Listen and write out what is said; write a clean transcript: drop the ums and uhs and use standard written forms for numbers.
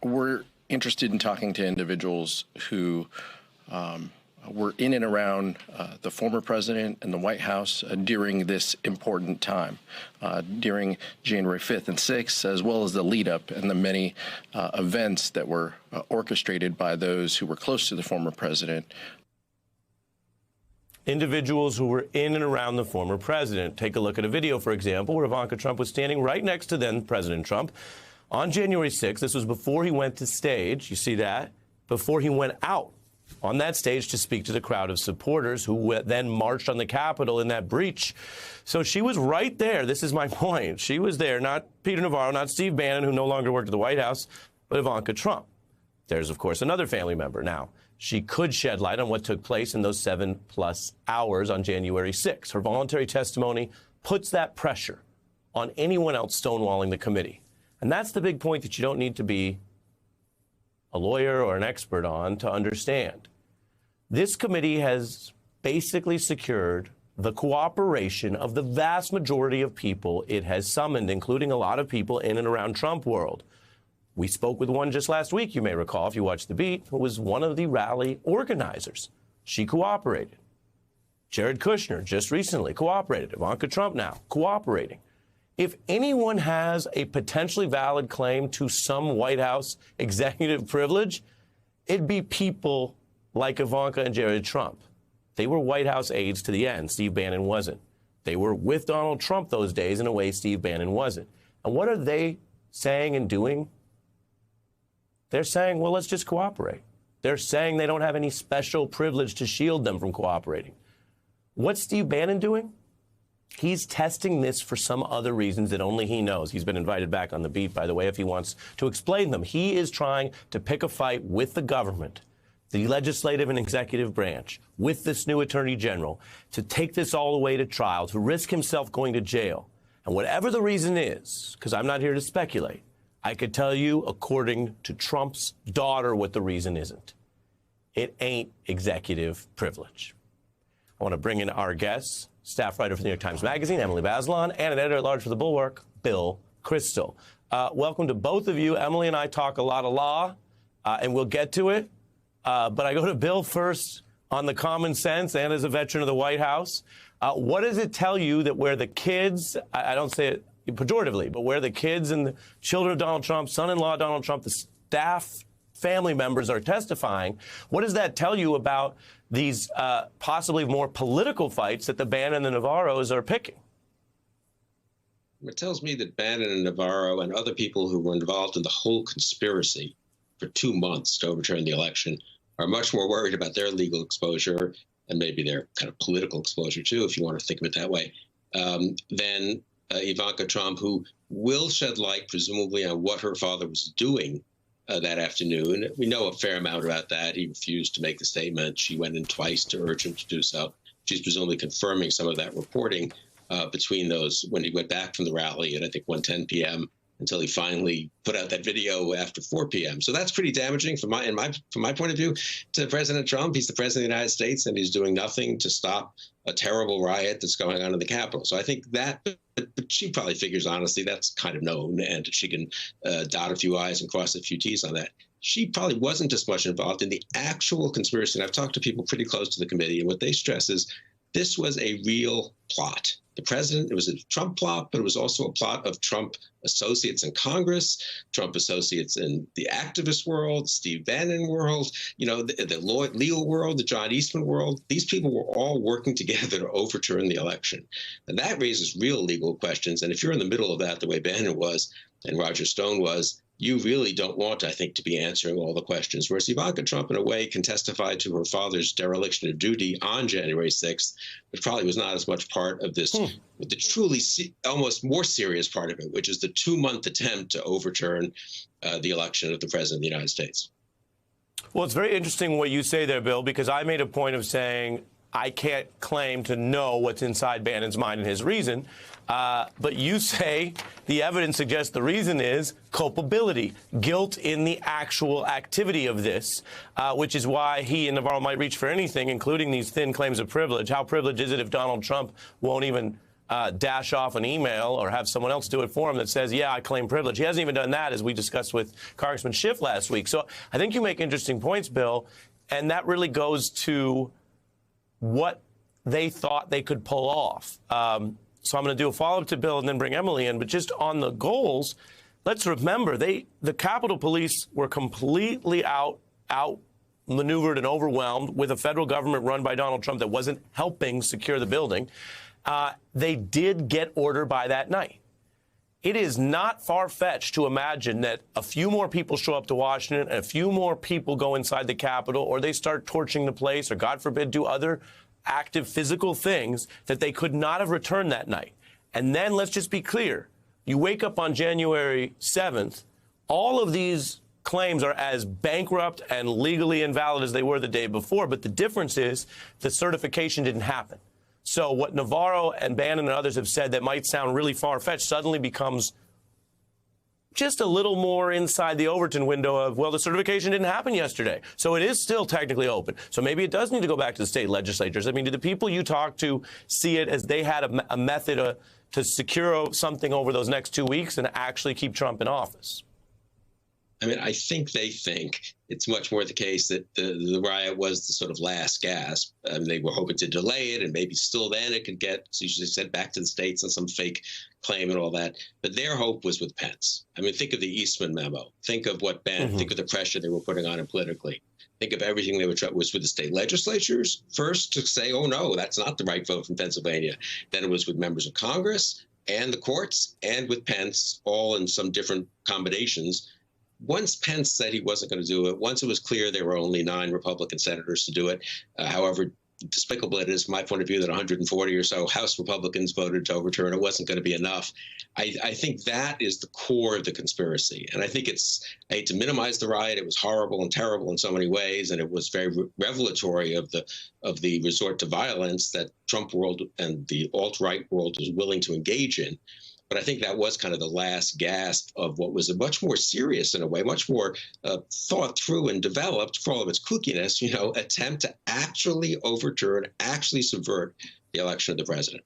we're interested in talking to individuals who were in and around the former president and the White House during this important time, during January 5th and 6th, as well as the lead-up and the many events that were orchestrated by those who were close to the former president. Individuals who were in and around the former president. Take a look at a video, for example, where Ivanka Trump was standing right next to then President Trump on January 6th. This was before he went to stage. You see that? Before he went out on that stage to speak to the crowd of supporters who then marched on the Capitol in that breach. So she was right there. This is my point. She was there, not Peter Navarro, not Steve Bannon, who no longer worked at the White House, but Ivanka Trump. There's, of course, another family member. Now, she could shed light on what took place in those 7+ hours on January 6th. Her voluntary testimony puts that pressure on anyone else stonewalling the committee. And that's the big point that you don't need to be a lawyer or an expert on to understand. This committee has basically secured the cooperation of the vast majority of people it has summoned, including a lot of people in and around Trump world. We spoke with one just last week, you may recall, if you watched The Beat, who was one of the rally organizers. She cooperated. Jared Kushner just recently cooperated. Ivanka Trump now cooperating. If anyone has a potentially valid claim to some White House executive privilege, it'd be people like Ivanka and Jared Trump. They were White House aides to the end. Steve Bannon wasn't. They were with Donald Trump those days in a way Steve Bannon wasn't. And what are they saying and doing? They're saying, well, let's just cooperate. They're saying they don't have any special privilege to shield them from cooperating. What's Steve Bannon doing? He's testing this for some other reasons that only he knows. He's been invited back on The Beat, by the way, if he wants to explain them. He is trying to pick a fight with the government, the legislative and executive branch, with this new attorney general, to take this all the way to trial, to risk himself going to jail. And whatever the reason is, because I'm not here to speculate, I could tell you, according to Trump's daughter, what the reason isn't. It ain't executive privilege. I want to bring in our guests, staff writer for the New York Times Magazine, Emily Bazelon, and an editor-at-large for The Bulwark, Bill Kristol. Welcome to both of you. Emily and I talk a lot of law, and we'll get to it. But I go to Bill first on the common sense and as a veteran of the White House. What does it tell you that where the kids, I don't say it pejoratively, but where the kids and the children of Donald Trump, son-in-law Donald Trump, the staff, family members are testifying, what does that tell you about these possibly more political fights that the Bannon and the Navarros are picking? It tells me that Bannon and Navarro and other people who were involved in the whole conspiracy for 2 months to overturn the election are much more worried about their legal exposure and maybe their kind of political exposure, too, if you want to think of it that way, than Ivanka Trump, who will shed light, presumably, on what her father was doing that afternoon. We know a fair amount about that. He refused to make the statement. She went in twice to urge him to do so. She's presumably confirming some of that reporting between those when he went back from the rally at, I think, 1:10 p.m. until he finally put out that video after 4 p.m. So that's pretty damaging from my point of view to President Trump. He's the president of the United States, and he's doing nothing to stop a terrible riot that's going on in the Capitol. So I think that, but she probably figures, honestly, that's kind of known, and she can dot a few I's and cross a few T's on that. She probably wasn't as much involved in the actual conspiracy. And I've talked to people pretty close to the committee, and what they stress is this was a real plot. The president, it was a Trump plot, but it was also a plot of Trump associates in Congress, Trump associates in the activist world, Steve Bannon world, you know, the legal world, the John Eastman world. These people were all working together to overturn the election. And that raises real legal questions. And if you're in the middle of that, the way Bannon was and Roger Stone was, you really don't want, I think, to be answering all the questions. Whereas Ivanka Trump, in a way, can testify to her father's dereliction of duty on January 6th, which probably was not as much part of this, the truly almost more serious part of it, which is the 2-month attempt to overturn the election of the president of the United States. Well, it's very interesting what you say there, Bill, because I made a point of saying I can't claim to know what's inside Bannon's mind and his reason. But you say the evidence suggests the reason is culpability, guilt in the actual activity of this, which is why he and Navarro might reach for anything, including these thin claims of privilege. How privileged is it if Donald Trump won't even dash off an email or have someone else do it for him that says, yeah, I claim privilege. He hasn't even done that, as we discussed with Congressman Schiff last week. So I think you make interesting points, Bill, and that really goes to what they thought they could pull off. So I'm going to do a follow-up to Bill and then bring Emily in. But just on the goals, let's remember, the Capitol Police were completely outmaneuvered and overwhelmed with a federal government run by Donald Trump that wasn't helping secure the building. They did get order by that night. It is not far-fetched to imagine that a few more people show up to Washington and a few more people go inside the Capitol, or they start torching the place, or God forbid do other active physical things that they could not have returned that night. And then let's just be clear. You wake up on January 7th, all of these claims are as bankrupt and legally invalid as they were the day before, but the difference is the certification didn't happen. So what Navarro and Bannon and others have said that might sound really far-fetched suddenly becomes just a little more inside the Overton window of, well, the certification didn't happen yesterday. So it is still technically open. So maybe it does need to go back to the state legislatures. I mean, do the people you talk to see it as they had a method to secure something over those next 2 weeks and actually keep Trump in office? I mean, I think they think it's much more the case that the riot was the sort of last gasp. They were hoping to delay it, and maybe still then it could get, as you said, back to the states on some fake claim and all that. But their hope was with Pence. I mean, think of the Eastman memo. Think of what Bannon, think of the pressure they were putting on him politically. Think of everything they were trying, was with the state legislatures first to say, oh, no, that's not the right vote from Pennsylvania. Then it was with members of Congress and the courts and with Pence, all in some different combinations. Once Pence said he wasn't going to do it, once it was clear there were only 9 Republican senators to do it, however despicable it is from my point of view that 140 or so House Republicans voted to overturn it wasn't going to be enough. I think that is the core of the conspiracy. And I think I hate to minimize the riot. It was horrible and terrible in so many ways, and it was very revelatory of the resort to violence that Trump world and the alt-right world was willing to engage in. But I think that was kind of the last gasp of what was a much more serious, in a way, much more thought through and developed, for all of its kookiness, attempt to actually overturn, actually subvert the election of the president.